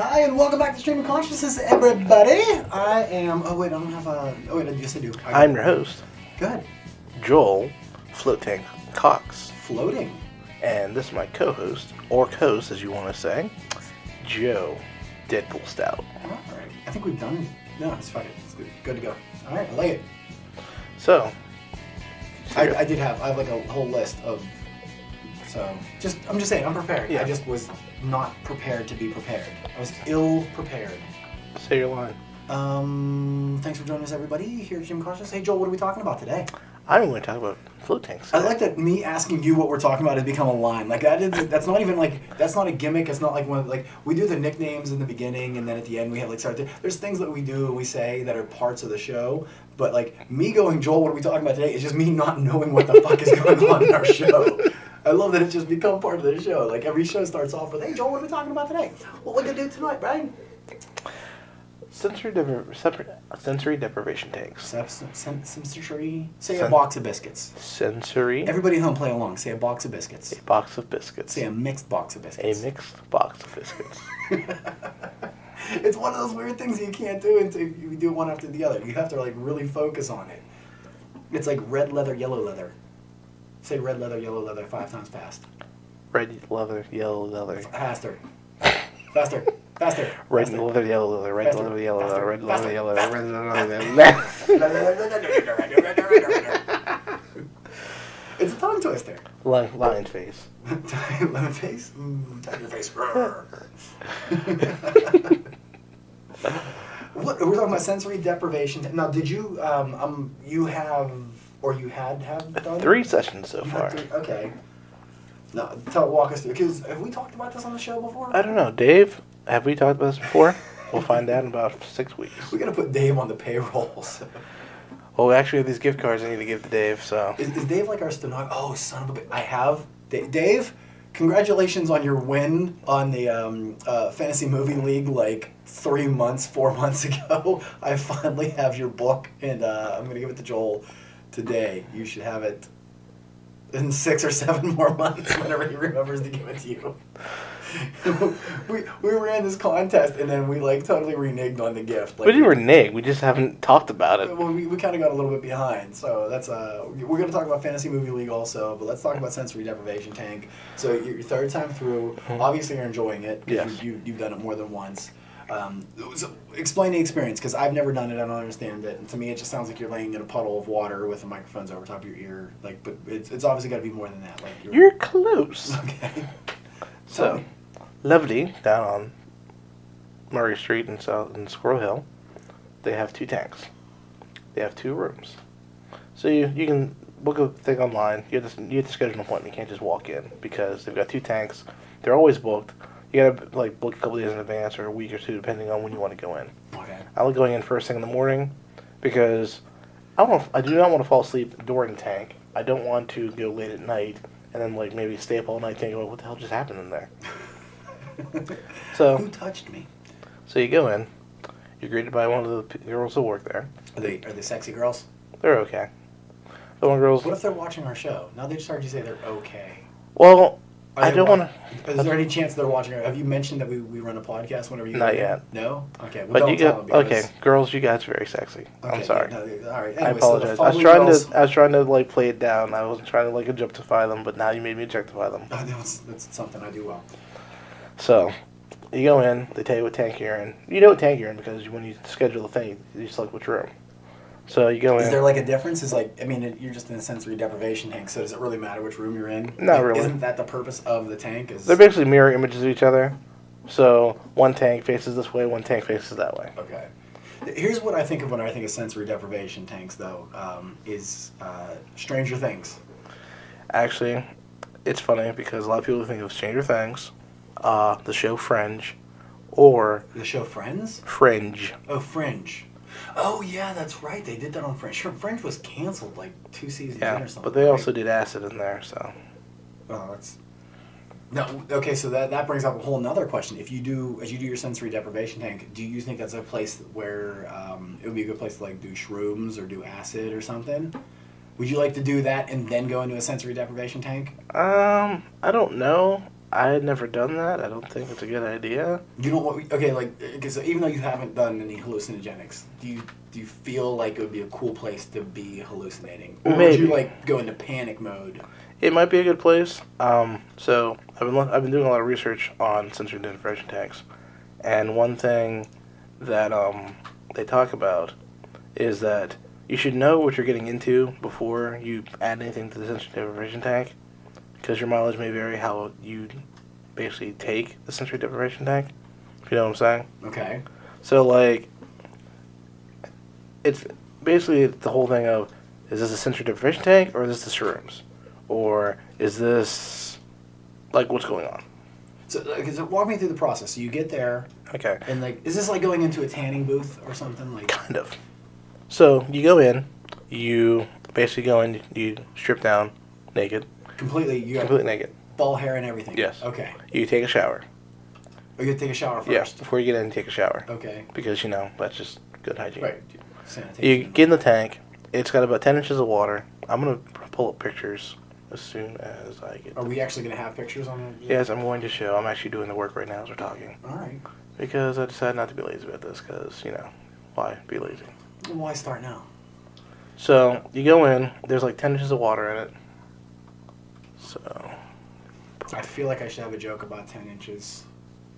Hi, and welcome back to Stream of Consciousness, everybody. I am. Oh wait, I don't have a. Oh wait, yes I do. I'm your host. Good. Joel, Float Tank Cox. Floating. And this is my co-host, or host as you want to say, Joe, Deadpool Stout. All right. I think we've done. No, it's fine. It's good to go. All right, I like it. So, I have like a whole list of. So, I'm just saying, I'm prepared. Yeah. I just was not prepared to be prepared. I was ill prepared. Say your line. Thanks for joining us, everybody. Here at Stream of Consciousness. Hey, Joel, what are we talking about today? I'm going to talk about float tanks. I like that me asking you what we're talking about has become a line. Like that's not even like that's not a gimmick. It's not like one like we do the nicknames in the beginning and then at the end we have like there's things that we do and we say that are parts of the show. But like me going, Joel, what are we talking about today? Is just me not knowing what the fuck is going on in our show. I love that it's just become part of the show. Like every show starts off with, "Hey Joel, what are we talking about today? What we gonna do tonight, Brian?" Sensory deprivation tanks. Sensory. Say a box of biscuits. Sensory. Everybody at home, play along. Say a box of biscuits. A box of biscuits. Say a mixed box of biscuits. A mixed box of biscuits. It's one of those weird things you can't do until you do one after the other. You have to like really focus on it. It's like red leather, yellow leather. Say red leather, yellow leather 5 times fast. Red leather, yellow leather. Faster. Faster. Faster. Red Faster. leather, yellow leather, red Faster. leather, yellow leather, red Faster. leather, yellow Faster. leather, red leather. It's a tongue twister. Lion face. Lemon face? Tiger face. What we're talking about sensory deprivation. Now, did you you have or you had done 3 sessions so You far. had 3? Okay. Now, walk us through because have we talked about this on the show before? I don't know, Dave. Have we talked about this before? We'll find out in about 6 weeks. We gotta put Dave on the payroll. So. Well, we actually have these gift cards I need to give to Dave. So Is Dave like our stenographer? Oh, son of a bitch! I have Dave. Congratulations on your win on the Fantasy Movie League like 4 months ago. I finally have your book, and I'm going to give it to Joel today. You should have it in 6 or 7 more months whenever he remembers to give it to you. we ran this contest, and then we like totally reneged on the gift. Like, we didn't renege. We just haven't talked about it. Well, we kind of got a little bit behind, so that's we're going to talk about Fantasy Movie League also, but let's talk about Sensory Deprivation Tank. So your 3rd time through, obviously you're enjoying it because Yes. you've done it more than once. So explain the experience because I've never done it. I don't understand it, and to me it just sounds like you're laying in a puddle of water with the microphones over top of your ear. Like, but it's obviously got to be more than that. Like You're close. okay. So, Lovely down on Murray Street in Squirrel Hill, they have 2 tanks. They have 2 rooms. So you can book a thing online. You have to schedule an appointment. You can't just walk in because they've got 2 tanks. They're always booked. You gotta like book a couple days in advance or a week or 2 depending on when you want to go in. Okay. I like going in first thing in the morning because I do not want to fall asleep during tank. I don't want to go late at night and then like maybe stay up all night thinking, what the hell just happened in there? So Who touched me? So you go in. You're greeted by one of the girls that work there. Are they sexy girls? They're okay. The one girls. What if they're watching our show? Now they just heard you say they're okay. Well, I don't want to. Is there any chance they're watching? Have you mentioned that we run a podcast whenever you? Not go in? yet. No. Okay. Well, But don't you tell get them because- okay, girls. You guys are very sexy. Okay, I'm sorry. No, all right. I Anyway, so the apologize. I was following trying to like play it down. I wasn't trying to like objectify them, but now you made me objectify them. Oh, no, that's something I do well. So you go in. They tell you what tank you're in. You know what tank you're in because when you schedule the thing, you select which room. So you go in. Is there like a difference? Is like you're just in a sensory deprivation tank. So does it really matter which room you're in? Not Like, really. Isn't that the purpose of the tank? They're basically mirror images of each other. So one tank faces this way, one tank faces that way. Okay. Here's what I think of when I think of sensory deprivation tanks, though, is Stranger Things. Actually, it's funny because a lot of people think of Stranger Things, the show Fringe, or The show Friends? Fringe. Oh, Fringe. Oh, yeah, that's right. They did that on Fringe. Sure, Fringe was canceled like 2 seasons in Yeah, or something. but they right? also did acid in there, so. Oh, that's... No, okay, so that brings up a whole nother question. As you do your sensory deprivation tank, do you think that's a place where it would be a good place to like do shrooms or do acid or something? Would you like to do that and then go into a sensory deprivation tank? I don't know. I had never done that. I don't think it's a good idea. You know what? Okay, like, because even though you haven't done any hallucinogenics, do you feel like it would be a cool place to be hallucinating, or would you Maybe. like go into panic mode? It might be a good place. So I've been doing a lot of research on sensory deprivation tanks, and one thing that they talk about is that you should know what you're getting into before you add anything to the sensory deprivation tank, because your mileage may vary how you basically take the sensory deprivation tank. If you know what I'm saying. Okay. So like, it's basically the whole thing of, is this a sensory deprivation tank or is this the shrooms, or is this like what's going on? So walk me through the process. So you get there, Okay. and like, is this like going into a tanning booth or something like? Kind of. So you go in, you basically go in, you strip down, naked, Completely, you got completely naked. ball hair and everything. Yes. Okay. You take a shower. Or you take a shower first. Yeah, before you get in, take a shower. Okay. Because, that's just good hygiene. Right. You Sanitation. get in the tank. It's got about 10 inches of water. I'm going to pull up pictures as soon as I get Are we actually going to have pictures on it? Yes, I'm going to show. I'm actually doing the work right now as we're talking. All right. Because I decided not to be lazy about this because, why be lazy? Well, why start now? So, you go in. There's like 10 inches of water in it. So, I feel like I should have a joke about 10 inches.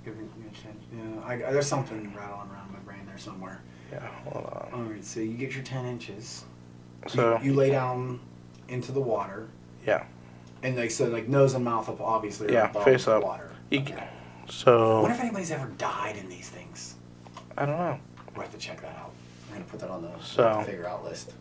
There's something rattling around my brain there somewhere. yeah, hold on. All right, so you get your 10 inches. So, You lay down into the water. yeah. And like nose and mouth up, obviously. Are Yeah, above face the up. water. You, Okay. I So, wonder if anybody's ever died in these things. I don't know. We'll have to check that out. I'm going to put that on the So- figure out list.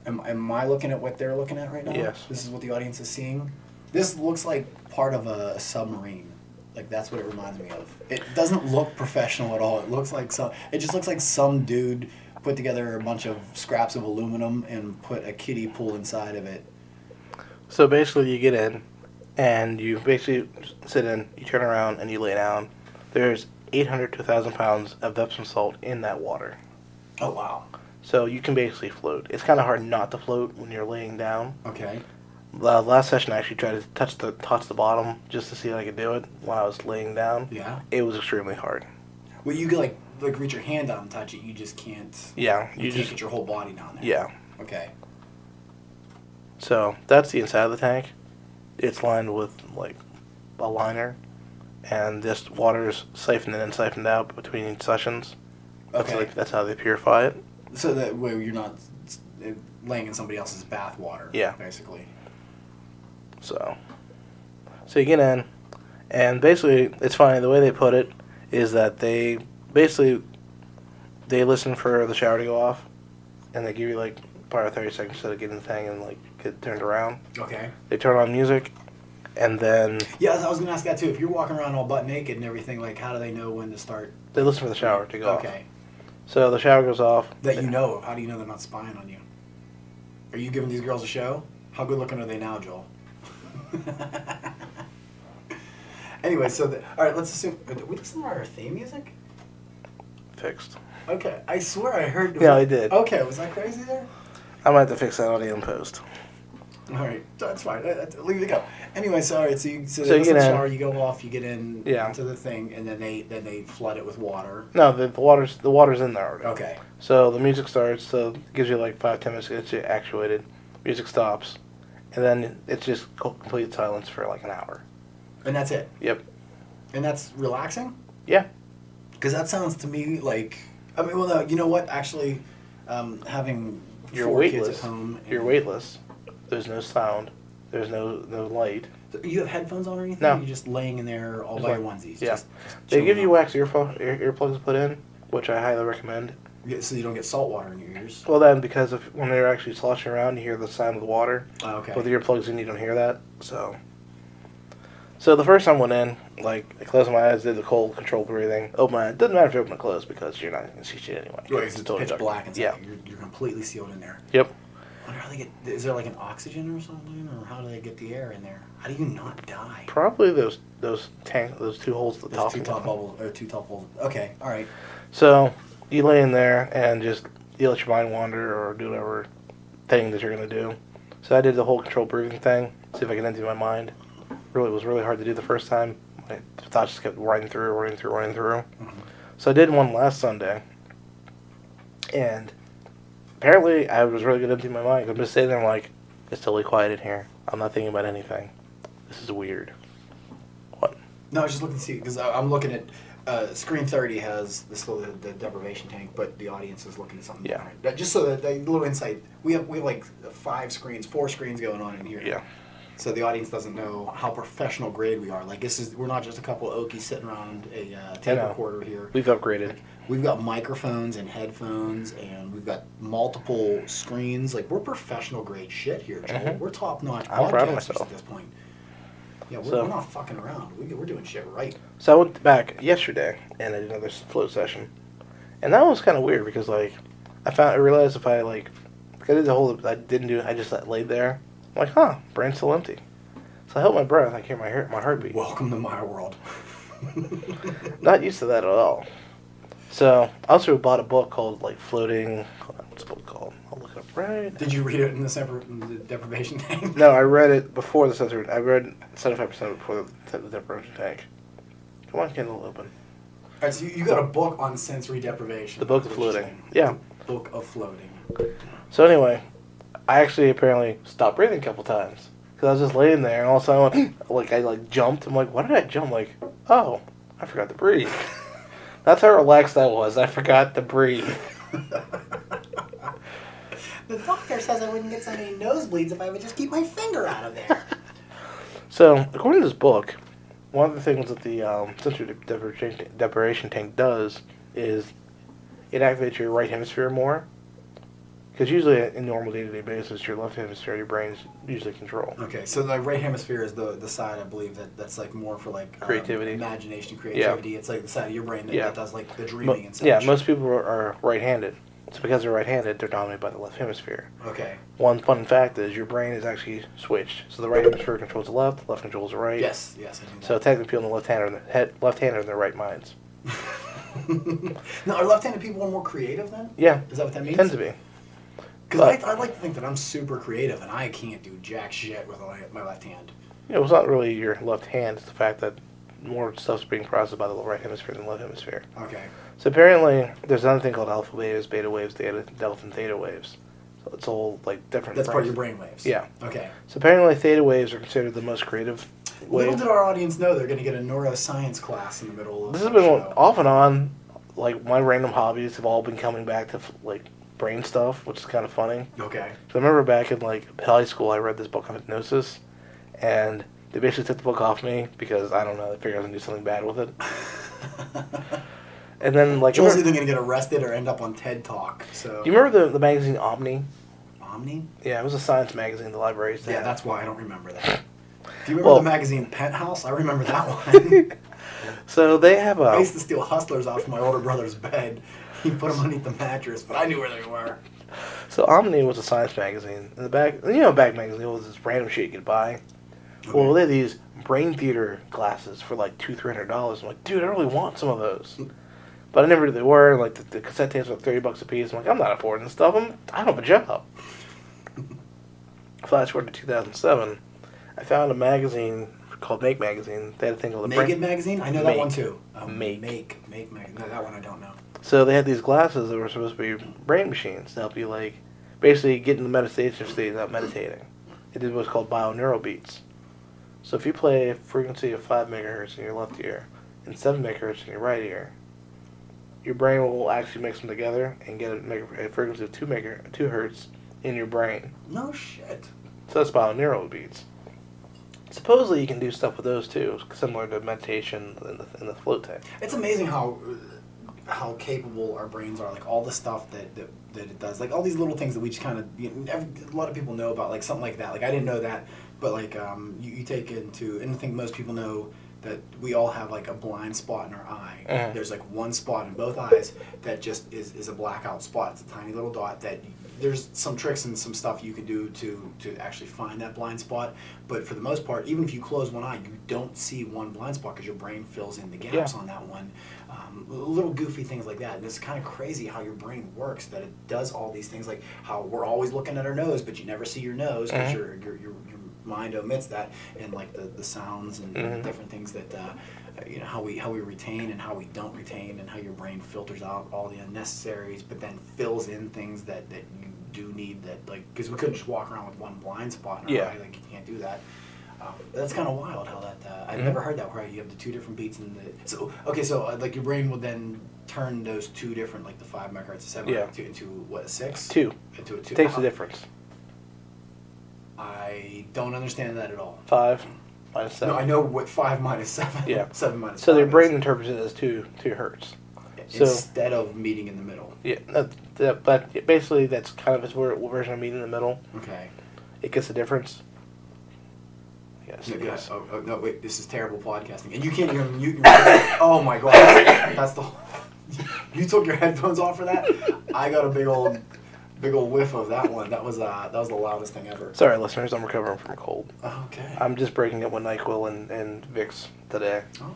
Am I looking at what they're looking at right now? Yes. This is what the audience is seeing? This looks like part of a submarine. Like, that's what it reminds me of. It doesn't look professional at all. It just looks like some dude put together a bunch of scraps of aluminum and put a kiddie pool inside of it. So basically, you get in, and you basically sit in, you turn around, and you lay down. There's 800 to 1,000 pounds of Epsom salt in that water. Oh, wow. So you can basically float. It's kind of hard not to float when you're laying down. Okay. The last session, I actually tried to touch the bottom just to see if I could do it while I was laying down. Yeah. It was extremely hard. Well, you could, like reach your hand out and touch it. You just can't... Yeah. You can't get your whole body down there. Yeah. Okay. So that's the inside of the tank. It's lined with, like, a liner. And this water is siphoned in and siphoned out between each sessions. Okay. That's how they purify it. So that way you're not laying in somebody else's bath water. Yeah. Basically. So you get in, and basically, it's funny, the way they put it is that they listen for the shower to go off, and they give you, like, probably 30 seconds to get in the thing and, like, get turned around. Okay. They turn on music, and then Yeah, I was going to ask that too. If you're walking around all butt naked and everything, like, how do they know when to start? they listen for the shower to go off. Okay. So the shower goes off. That you know. How do you know they're not spying on you? Are you giving these girls a show? How good looking are they now, Joel? Anyway, all right, let's assume... Did we listen to our theme music? Fixed. Okay, I swear I heard... Yeah, I did. Okay, was that crazy there? I might have to fix that audio in post. All right, that's fine. Leave it go. Anyway, so all right, so you you get in the get in. shower, you go off, you get in Yeah. into the thing, and then they flood it with water. No, the water's in there already. Okay. So the music starts, so it gives you like 5-10 minutes to get you actuated. Music stops, and then it's just complete silence for like an hour. And that's it. Yep. And that's relaxing? Yeah. Because that sounds to me like... I mean, well, no, you know what? Actually, having You're 4 kids weightless. at home... You're weightless. There's no sound. There's no light. You have headphones on or anything? No. You're just laying in there all by your onesies? Yeah. Just They give chilling you out. wax earplugs to put in, which I highly recommend. Yeah, so you don't get salt water in your ears? Well, then, because when they're actually sloshing around, you hear the sound of the water. Oh, okay. With earplugs in, you don't hear that. So the first time I went in, like, I closed my eyes, did the cold control breathing. Open my eyes. Doesn't matter if you open or close because you're not going to see shit anyway. Right, it's totally pitch dark. black inside. Yeah. You're completely sealed in there. Yep. I wonder how they get... Is there like an oxygen or something? Or how do they get the air in there? How do you not die? Probably those two holes at the top. Those two top bubbles, or two top holes. Okay, all right. So you lay in there and just you let your mind wander or do whatever thing that you're gonna do. So I did the whole control breathing thing. See if I can empty my mind. really was really hard to do the first time. My thoughts just kept running through. Mm-hmm. So I did one last Sunday, and apparently I was really good emptying my mind. I'm just sitting there, I'm like, it's totally quiet in here. I'm not thinking about anything. This is weird. What? No, I was just looking to see because I'm looking at Screen 30 has the deprivation tank, but the audience is looking at something different. Just so that a little insight, we have like 4 screens going on in here. Yeah. So the audience doesn't know how professional grade we are. Like we're not just a couple of okies sitting around a tape recorder here. We've upgraded. We've got microphones and headphones, and we've got multiple screens. Like we're professional grade shit here, Joel. Mm-hmm. We're top notch I'm proud of podcasters myself at this point. Yeah, we're not fucking around. We're doing shit right. So I went back yesterday and I did another float session, and that was kind of weird because like I realized if I like I did the whole I just laid there. I'm like, huh, brain's still empty. So I held my breath. I can hear my heartbeat. Welcome to my world. Not used to that at all. So I also bought a book called like Floating. Hold on, what's the book called? I'll look it up right. Did you read it in the deprivation tank? No, I read it before the censored. I read 75% before the deprivation tank. Come on, Kindle, open. All right, so you got a book on sensory deprivation. The Book of Floating. Yeah. The Book of Floating. So anyway, I actually apparently stopped breathing a couple times because I was just laying there, and all of a sudden I jumped. I'm like, why did I jump? Like, oh, I forgot to breathe. That's how relaxed I was. I forgot to breathe. The doctor says I wouldn't get so many nosebleeds if I would just keep my finger out of there. So, according to this book, one of the things that the sensory deprivation tank does is it activates your right hemisphere more. Because usually, in normal day-to-day basis, your left hemisphere, your brain's usually control. Okay, so the right hemisphere is the side, I believe, that's like more for like creativity, imagination, creativity. Yeah. It's like the side of your brain that does like the dreaming and stuff. Yeah, most people are right-handed. So because they're right-handed, they're dominated by the left hemisphere. Okay. One fun fact is your brain is actually switched. So the right hemisphere controls the left controls the right. Yes, I knew that. So technically, people in the left-handed are in their right minds. Now, are left-handed people more creative then? Yeah. Is that what that means? Tends to be. Because I like to think that I'm super creative and I can't do jack shit with my left hand. It's not really your left hand. It's the fact that more stuff's being processed by the right hemisphere than the left hemisphere. Okay. So apparently, there's another thing called alpha waves, beta waves, delta, and theta waves. So it's all like different. That's part of your brain waves. Yeah. Okay. So apparently, theta waves are considered the most creative wave. Little did our audience know they're going to get a neuroscience class in the middle of this the has been show. Off and on. Like my random hobbies have all been coming back to like brain stuff, which is kind of funny. Okay. So I remember back in like high school, I read this book on hypnosis, and they basically took the book off me because I don't know, they figured I was gonna do something bad with it. And then like Joel's either gonna get arrested or end up on TED Talk. So. Do you remember the magazine Omni? Omni? Yeah, it was a science magazine the libraries had. Yeah, that's why I don't remember that. Do you remember the magazine Penthouse? I remember that one. So they have I used to steal Hustlers off my older brother's bed. He put them underneath the mattress, but I knew where they were. So Omni was a science magazine. In the back, back magazine was this random shit you could buy. Okay. Well, they had these brain theater glasses for like $200-300. I'm like, dude, I really want some of those. But I never knew they were. Like the cassette tapes were $30 a piece. I'm like, I'm not affording this stuff. I don't have a job. Flash forward to 2007, I found a magazine called Make Magazine. They had a thing called the Naked Magazine? I know that one too. Make Magazine. No, that one I don't know. So they had these glasses that were supposed to be brain machines to help you, like, basically get in the meditation state without meditating. They did what's called binaural beats. So if you play a frequency of 5 megahertz in your left ear and 7 megahertz in your right ear, your brain will actually mix them together and get a frequency of 2 hertz in your brain. No shit. So that's binaural beats. Supposedly you can do stuff with those too, similar to meditation in the float tank. It's amazing how capable our brains are. Like all the stuff that it does. Like all these little things that we just kind of, a lot of people know about. Like something like that. Like I didn't know that, but like you take into, and I think most people know that we all have like a blind spot in our eye. Mm-hmm. There's like one spot in both eyes that just is a blackout spot. It's a tiny little dot that there's some tricks and some stuff you can do to actually find that blind spot. But for the most part, even if you close one eye, you don't see one blind spot because your brain fills in the gaps on that one. Little goofy things like that. And it's kind of crazy how your brain works, that it does all these things, like how we're always looking at our nose, but you never see your nose because your mind omits that, and like the sounds and different things that how we retain and how we don't retain, and how your brain filters out all the unnecessaries, but then fills in things that you do need, that like, because we couldn't just walk around with one blind spot in our eye, like you can't do that. That's kind of wild how that I've never heard that, where you have the two different beats and so like your brain will then turn those two different, like the 5 megahertz and 7 megahertz into what, a 6? 2. Into a 2. Takes the difference. I don't understand that at all. 5 minus 7. No, I know what 5 minus 7. Yeah. 7 minus 5. So their brain interprets it as 2 hertz. Instead of meeting in the middle. Yeah, but basically that's kind of its version of meeting in the middle. Okay. It gets the difference. Yes. Oh, no, wait, this is terrible podcasting. And you can't even mute your oh my god. That's the you took your headphones off for that? I got a big old whiff of that one. That was the loudest thing ever. Sorry, listeners, I'm recovering from a cold. Okay. I'm just breaking up with NyQuil and Vicks today. Oh.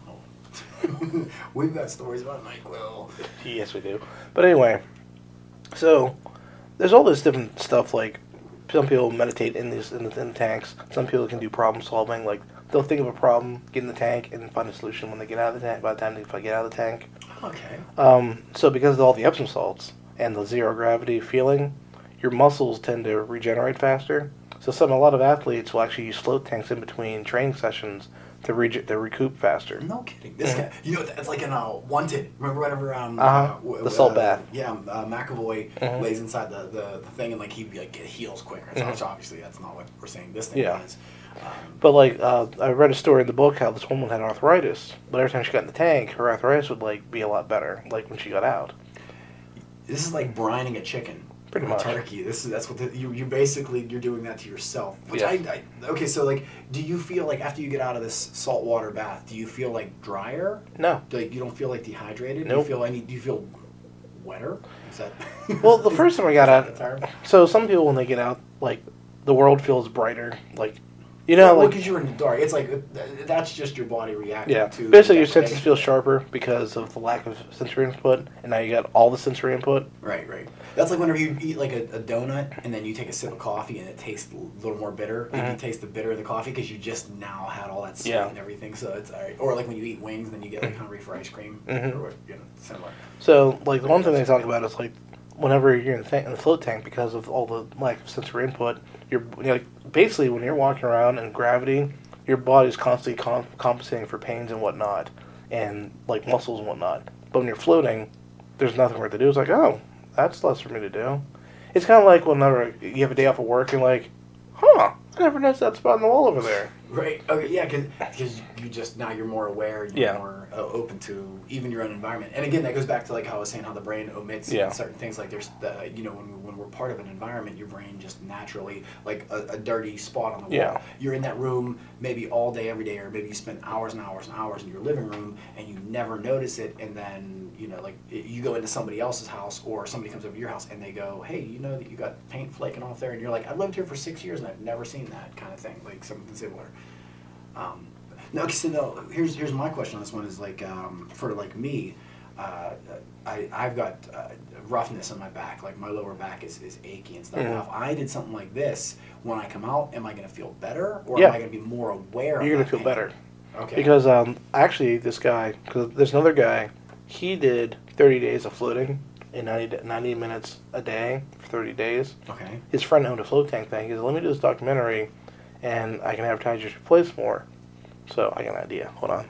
We've got stories about NyQuil. Yes, we do. But anyway, so there's all this different stuff, like some people meditate in the tanks. Some people can do problem solving. Like they'll think of a problem, get in the tank, and find a solution when they get out of the tank. By the time they get out of the tank. Okay. So because of all the Epsom salts and the zero gravity feeling, your muscles tend to regenerate faster. So a lot of athletes will actually use float tanks in between training sessions to recoup faster. No kidding. This guy, it's like in Wanted. Remember whenever the salt bath. Yeah, McAvoy lays inside the thing, and like he heals quicker. So obviously that's not what we're saying this thing is. But like I read a story in the book how this woman had arthritis, but every time she got in the tank, her arthritis would like be a lot better. Like when she got out. This is like brining a chicken. Pretty much. Turkey. That's what you basically, you're doing that to yourself. Which okay, so like, do you feel like after you get out of this saltwater bath, do you feel like drier? No. Like you don't feel like dehydrated? Nope. Do you feel wetter? Is that? Well, the first time I got out, so some people when they get out, like the world feels brighter, like. Like because you're in the dark. It's like that's just your body reacting to. Basically, your senses feel sharper because of the lack of sensory input, and now you got all the sensory input. Right. That's like whenever you eat like a donut, and then you take a sip of coffee, and it tastes a little more bitter. Like you taste the bitter of the coffee because you just now had all that sweet and everything. So it's alright. Or like when you eat wings, then you get like hungry for ice cream. Or similar. So like the one thing they talk about is like whenever you're in the float tank, because of all the lack of sensory input, basically when you're walking around in gravity, your body's constantly compensating for pains and whatnot, and like muscles and whatnot. But when you're floating, there's nothing for it to do. It's like, oh, that's less for me to do. It's kind of like whenever you have a day off of work and like, I never noticed that spot on the wall over there. Right. Okay. Yeah. Because you just now you're more aware. You're more open to even your own environment. And again, that goes back to like how I was saying how the brain omits certain things. Like there's when we're part of an environment, your brain just naturally like a dirty spot on the wall. Yeah. You're in that room maybe all day every day, or maybe you spend hours and hours and hours in your living room and you never notice it, and then you go into somebody else's house or somebody comes over to your house and they go, hey, you know that you got paint flaking off there, and you're like, I've lived here for 6 years and I've never seen that kind of thing, like something similar. Here's my question on this one is like for like me, I've got roughness on my back, like my lower back is achy and stuff. Now, if I did something like this, when I come out, am I going to feel better, or am I going to be more aware? You're going to feel better. Okay. Because actually, this guy, because there's another guy, he did 30 days of floating in 90 minutes a day for 30 days. Okay. His friend owned a float tank thing. He said, let me do this documentary, and I can advertise your place more. So I got an idea. Hold on.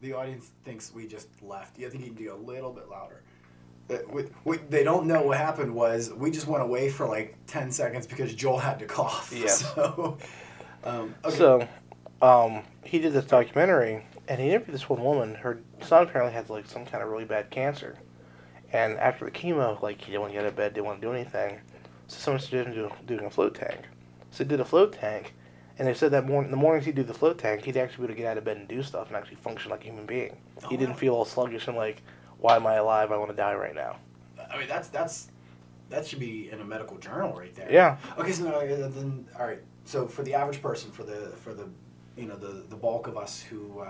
The audience thinks we just left. I think you can do a little bit louder. They don't know what happened was we just went away for like 10 seconds because Joel had to cough. Yeah. So, okay. So, he did this documentary, and he interviewed this one woman. Her son apparently had like some kind of really bad cancer. And after the chemo, like he didn't want to get out of bed, didn't want to do anything. So someone suggested doing a float tank. So he did a float tank, and they said that the mornings he'd do the float tank, he'd actually be able to get out of bed and do stuff and actually function like a human being. He didn't feel all sluggish and like, why am I alive? I want to die right now. I mean, that should be in a medical journal right there. Yeah. Okay, so then all right. So for the average person, for the bulk of us who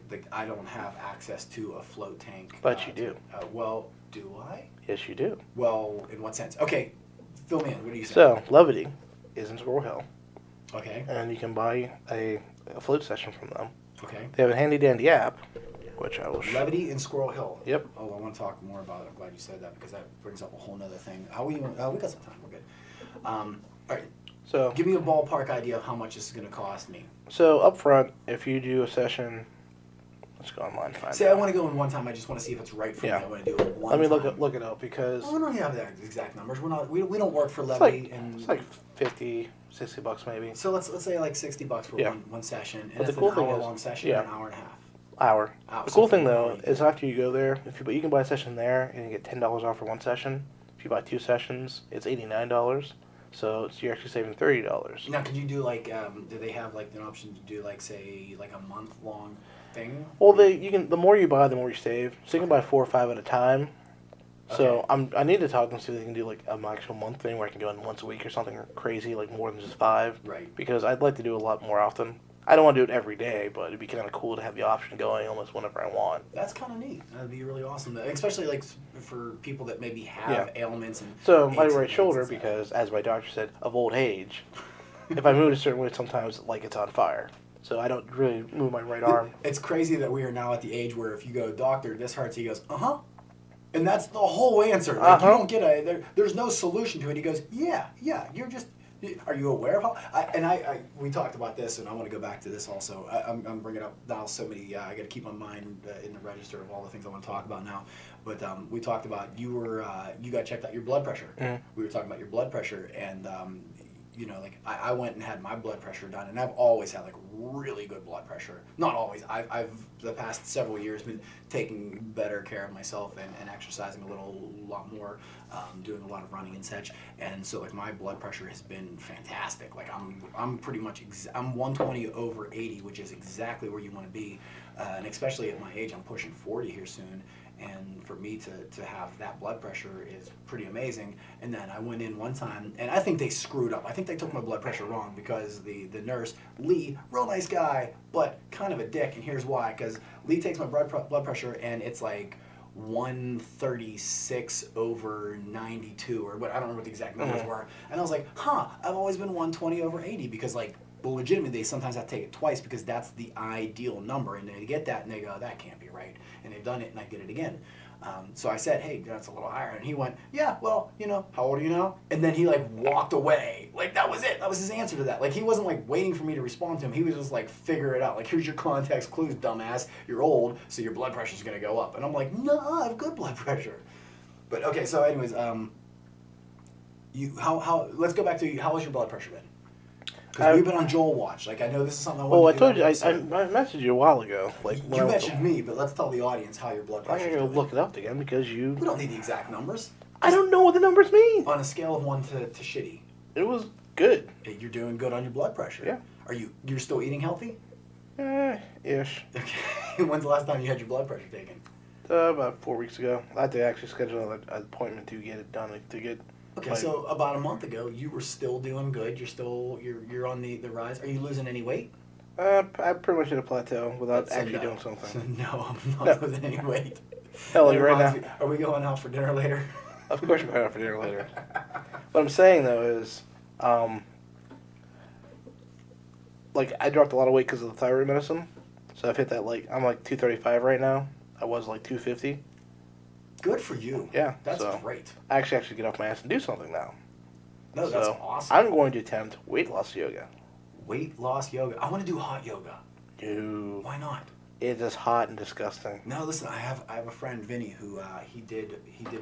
like I don't have access to a float tank. But you do. Well, Do I? Yes, you do. Well, in what sense? Okay, fill me in. What do you say? So, Levity is in Squirrel Hill, Okay. and you can buy a float session from them. Okay. They have a handy dandy app, which I will Levity in Squirrel Hill. Yep. Oh, I want to talk more about it. I'm glad you said that because that brings up a whole nother thing. We got some time. We're good. All right. So, Give me a ballpark idea of how much this is going to cost me. so up front, if you do a session, let's go online and find Say out. I want to go in one time. I just want to see if it's right for me. I want to do it one Let me time. look it up because Oh, we don't have the exact numbers. We don't work for it's Levity, like, and it's like $50, $60 maybe. so let's say like $60 for Yeah. one session, and But it's the cool an thing is- hour-long session, yeah. or an hour and a half. Hour. Oh, The so cool for thing though one- is after you go there, you can buy a session there and you get $10 off for one session. If you buy 2 sessions, it's $89. So you're actually saving $30. Now, could you do like? Do they have like an option to do like say like a month-long thing? Well, the more you buy, the more you save. So you can buy 4 or 5 at a time. So Okay. I need to talk to them see if they can do like an actual month thing where I can go in once a week or something crazy, like more than just 5. Right. Because I'd like to do a lot more often. I don't want to do it every day, but it'd be kind of cool to have the option going almost whenever I want. That's kind of neat. That'd be really awesome, especially like for people that maybe have ailments and. So my aches and right pains shoulder, and stuff. because as my doctor said, of old age, if I move it a certain way, sometimes like it's on fire. So I don't really move my right arm. It's crazy that we are now at the age where if you go, doctor, this hurts, he goes, and that's the whole answer. Like you don't get there's no solution to it. He goes, yeah, you're just. Are you aware of how? We talked about this, and I want to go back to this also. I'm bringing up now so many. I got to keep my mind in the register of all the things I want to talk about now. But we talked about you got checked out your blood pressure. Mm-hmm. We were talking about your blood pressure, and like I went and had my blood pressure done, and I've always had like really good blood pressure. Not always. I've the past several years been taking better care of myself and exercising a lot more, doing a lot of running and such. And so like my blood pressure has been fantastic. Like I'm pretty much I'm 120 over 80, which is exactly where you want to be. And especially at my age, I'm pushing 40 here soon. And for me to have that blood pressure is pretty amazing. And then I went in one time, and I think they screwed up. I think they took my blood pressure wrong because the nurse, Lee, real nice guy, but kind of a dick. And here's why. Because Lee takes my blood pressure, and it's like 136 over 92, or what, I don't remember what the exact numbers were. And I was like, I've always been 120 over 80 because like, well, legitimately, they sometimes have to take it twice because that's the ideal number. And they get that, and they go, that can't be right. And they've done it, and I did it again. So I said, hey, that's a little higher. And he went, yeah, well, how old are you now? And then he, like, walked away. Like, that was it. That was his answer to that. Like, he wasn't, like, waiting for me to respond to him. He was just, like, figure it out. Like, here's your context clues, dumbass. You're old, so your blood pressure's going to go up. And I'm like, no, I have good blood pressure. But, okay, so anyways, let's go back to how has your blood pressure been? Because we've been on Joel Watch. Like, I know this is something I want to do. I told you, I messaged you a while ago. Like you mentioned me, but let's tell the audience how your blood pressure is. I'm going to look it up again because you... We don't need the exact numbers. I don't know what the numbers mean. On a scale of 1 to shitty. It was good. You're doing good on your blood pressure. Yeah. You're still eating healthy? Ish. Okay. When's the last time you had your blood pressure taken? About 4 weeks ago. I had to actually schedule an appointment to get it done, to get... Okay, so about a month ago, you were still doing good. You're on the rise. Are you losing any weight? I pretty much hit a plateau without actually doing So something. no, I'm not losing any weight. Hell, like right now. Are we going out for dinner later? Of course we're going out for dinner later. What I'm saying, though, is... like, I dropped a lot of weight because of the thyroid medicine. So I've hit that, like... I'm, like, 235 right now. I was, like, 250. Good for you. Yeah. That's great. I actually get off my ass and do something now. No, that's awesome. I'm going to attempt weight loss yoga. Weight loss yoga. I want to do hot yoga. Dude. Why not? It is hot and disgusting. No, listen. I have a friend, Vinny, who he did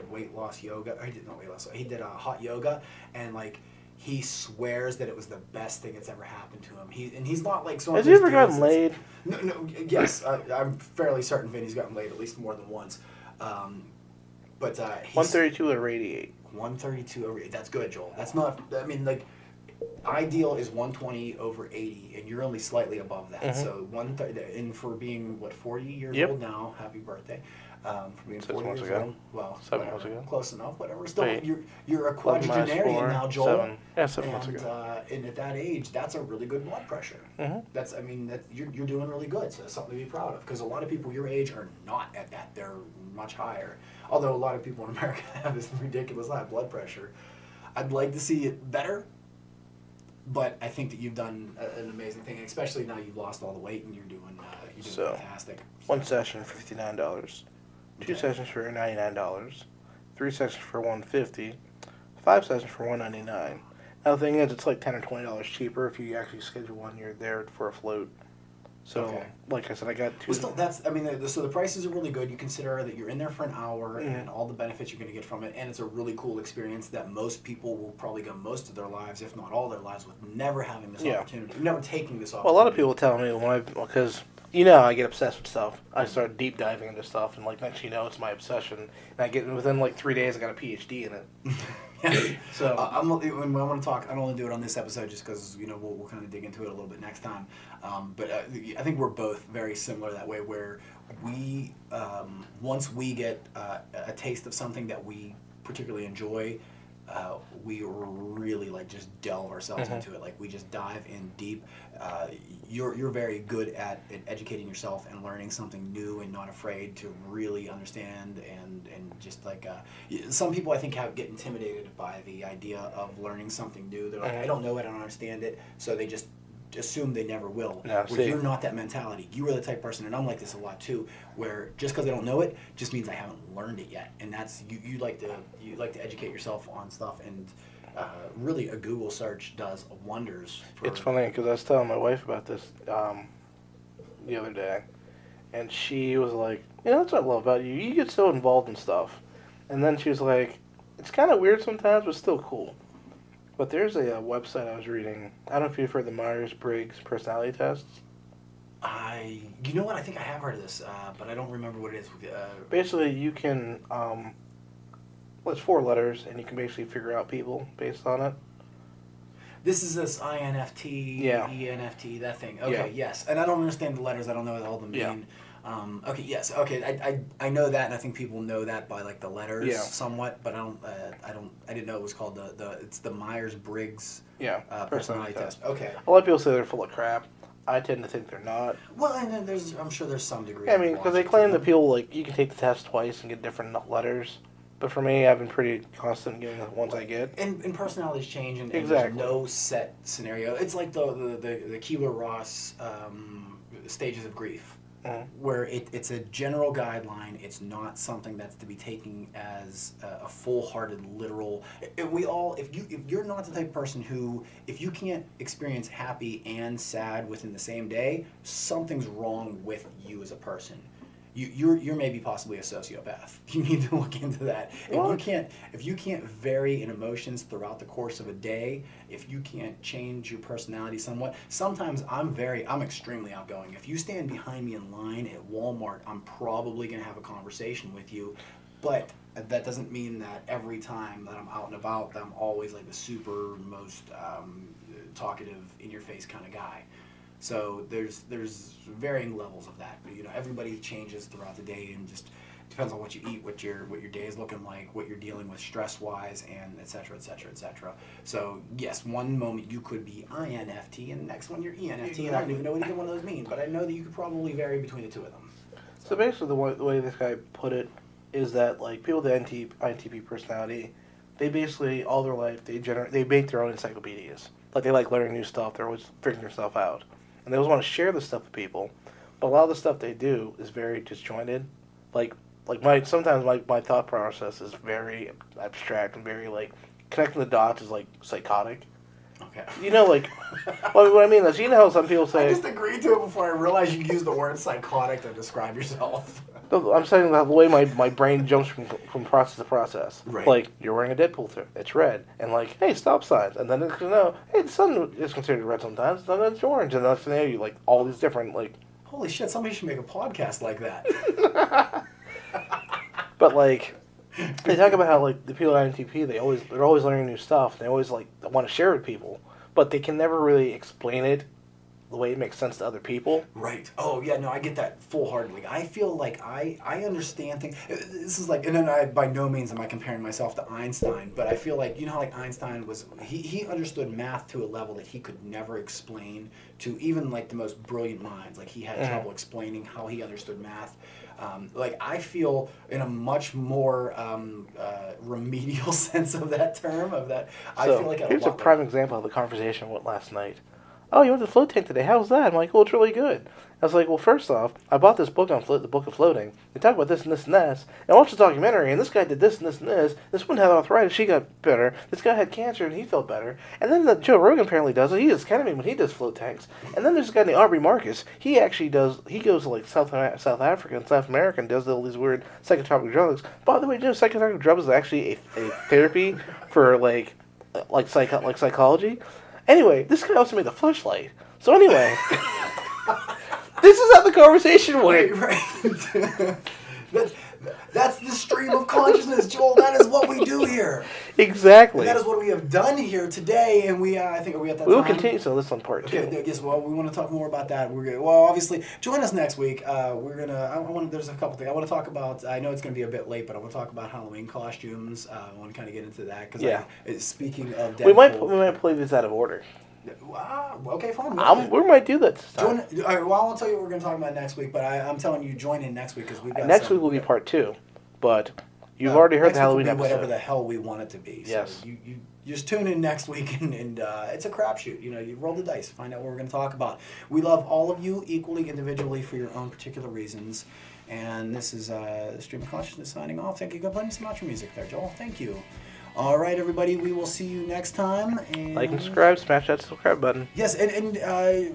weight loss yoga. Or he did not weight loss. He did hot yoga, and like he swears that it was the best thing that's ever happened to him. He's not like so. Has he ever gotten laid? No. Yes, I'm fairly certain Vinny's gotten laid at least more than once. But 132 or 88. 132 over 80. That's good, Joel. That's not. I mean, like, ideal is 120 over 80, and you're only slightly above that. So 130. And for being 40 years old now, happy birthday. For being 6 40 months years ago. old. Well, 7 months whatever. ago. Close enough. Whatever. Still, Wait. you're a 11 minus quadragenarian 4, now, Joel. 7. Yeah, 7 months And ago. and at that age, that's a really good blood pressure. Mm-hmm. You're doing really good. So that's something to be proud of. Because a lot of people your age are not at that. They're much higher. Although a lot of people in America have this ridiculous high blood pressure. I'd like to see it better. But I think that you've done an amazing thing, especially now you've lost all the weight and you're doing fantastic. One session for $59, two sessions for $99, 3 sessions for $150, 5 sessions for $199. Now the thing is, it's like $10 or $20 cheaper if you actually schedule one. You're there for a float. So, like I said, I got 2. Well, still, so the prices are really good. You consider that you're in there for an hour and all the benefits you're going to get from it, and it's a really cool experience that most people will probably go most of their lives, if not all their lives, with never having this opportunity, never taking this opportunity. Well, a lot of people tell me because I get obsessed with stuff. I start deep diving into stuff, and like next thing you know, it's my obsession. And I get within like 3 days, I got a PhD in it. So when I want to talk, I don't want to do it on this episode just because we'll kind of dig into it a little bit next time. But I think we're both very similar that way, where we once we get a taste of something that we particularly enjoy, we really like just delve ourselves into it. Like we just dive in deep. You're very good at educating yourself and learning something new and not afraid to really understand and just like some people I think get intimidated by the idea of learning something new. They're like, I don't know it, I don't understand it, so they just assume they never will. You're not that mentality. You are the type of person, and I'm like this a lot too, where just because I don't know it just means I haven't learned it yet. And that's you like to educate yourself on stuff, and really a Google search does wonders. It's funny because I was telling my wife about this the other day, and she was like, that's what I love about you. You get so involved in stuff. And then she was like, it's kind of weird sometimes, but still cool. But there's a website I was reading. I don't know if you've heard the Myers-Briggs personality tests. You know what? I think I have heard of this, but I don't remember what it is. Basically, you can, it's 4 letters, and you can basically figure out people based on it. This is this INFT, ENFT, that thing. Okay, yes. And I don't understand the letters. I don't know what all of them mean. Okay, yes. Okay, I know that, and I think people know that by like the letters somewhat, but I didn't know it was called it's the Myers-Briggs personality test. Okay. A lot of people say they're full of crap. I tend to think they're not. Well, and then I'm sure there's some degree. Yeah, I mean, because they claim that people you can take the test twice and get different letters. But for me, I've been pretty constant getting the ones I get. And personalities change, and there's no set scenario. It's like the Keeler-Ross stages of grief. Where it's a general guideline. It's not something that's to be taken as a full-hearted, literal. If you're not the type of person who, if you can't experience happy and sad within the same day, something's wrong with you as a person. You're maybe possibly a sociopath. You need to look into that. If you can't vary in emotions throughout the course of a day, if you can't change your personality somewhat, sometimes I'm extremely outgoing. If you stand behind me in line at Walmart, I'm probably going to have a conversation with you, but that doesn't mean that every time that I'm out and about that I'm always like the super most talkative, in your face kind of guy. So there's varying levels of that. Everybody changes throughout the day, and just depends on what you eat, what your day is looking like, what you're dealing with stress wise, and et cetera, et cetera, et cetera. So yes, one moment you could be INFT, and the next one you're ENFT, and I don't even know what either one of those mean, but I know that you could probably vary between the two of them. So basically, the way this guy put it is that like people with the INTP personality, they basically all their life they make their own encyclopedias. Like they like learning new stuff. They're always figuring stuff out. And they always want to share this stuff with people, but a lot of the stuff they do is very disjointed. Sometimes my thought process is very abstract and very connecting the dots is psychotic. Okay. What I mean is, how some people say. I just agreed to it before I realized you used the word psychotic to describe yourself. I'm saying that the way my brain jumps from process to process. Right. Like, you're wearing a Deadpool shirt. It's red. And hey, stop signs. And then it's hey, the sun is considered red sometimes. Then it's orange. And that's all these different Holy shit! Somebody should make a podcast like that. But they talk about how the people at INTP they're always learning new stuff. They always want to share it with people, but they can never really explain it the way it makes sense to other people. Right. Oh, yeah, no, I get that full-heartedly. I feel like I understand things. This is like, and then by no means am I comparing myself to Einstein, but I feel like, you know how like Einstein was, he understood math to a level that he could never explain to even like the most brilliant minds. Like he had trouble explaining how he understood math. Like I feel in a much more remedial sense of that term, I feel like here's a prime example of the conversation went last night. Oh, you went to the float tank today. How's that? I'm like, well, it's really good. I was like, well, first off, I bought this book on the book of floating. They talk about this and this and this. And I watched the documentary, and this guy did this and this and this. This one had arthritis. She got better. This guy had cancer, and he felt better. And then Joe Rogan apparently does it. He does ketamine when he does float tanks. And then there's a guy named Aubrey Marcus. He actually does, he goes to like South Africa and South America and does all these weird psychotropic drugs. By the way, you know, psychotropic drugs is actually a therapy for like psychology. Anyway, this guy also made the fleshlight. So anyway, this is how the conversation went. Right. That's the stream of consciousness, Joel. That is what we do here. Exactly. And that is what we have done here today, and I think we at that we will time. continue to listen on part 2. Okay, yes. Well, we want to talk more about that. Well, obviously, join us next week. There's a couple things I want to talk about. I know it's going to be a bit late, but I want to talk about Halloween costumes. I want to kind of get into that because speaking of Deadpool, we might play this out of order. Wow. Okay, fine. We might do that this time. All right, well, I'll tell you what we're going to talk about next week, but I'm telling you, join in next week because we've got next week will be part 2, but you've already heard the Halloween episode. Whatever the hell we want it to be. Yes. So you just tune in next week, and it's a crapshoot. You know, you roll the dice, find out what we're going to talk about. We love all of you equally, individually, for your own particular reasons. And this is Stream of Consciousness signing off. Thank you. Go play some outro music there, Joel. Thank you. All right, everybody, we will see you next time. And like and subscribe, smash that subscribe button. Yes, and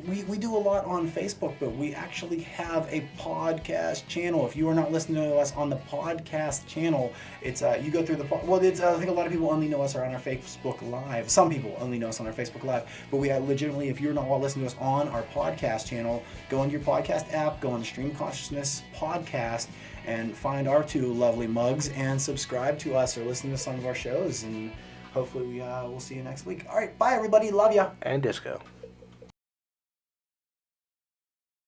we do a lot on Facebook, but we actually have a podcast channel. If you are not listening to us on the podcast channel, it's you go through the I think a lot of people only know us on our Facebook Live. Some people only know us on our Facebook Live, but we legitimately, if you're not listening to us on our podcast channel, go into your podcast app, go on the Stream Consciousness podcast, and find our 2 lovely mugs and subscribe to us or listen to some of our shows, and hopefully we'll see you next week. All right, bye everybody, love ya. And disco.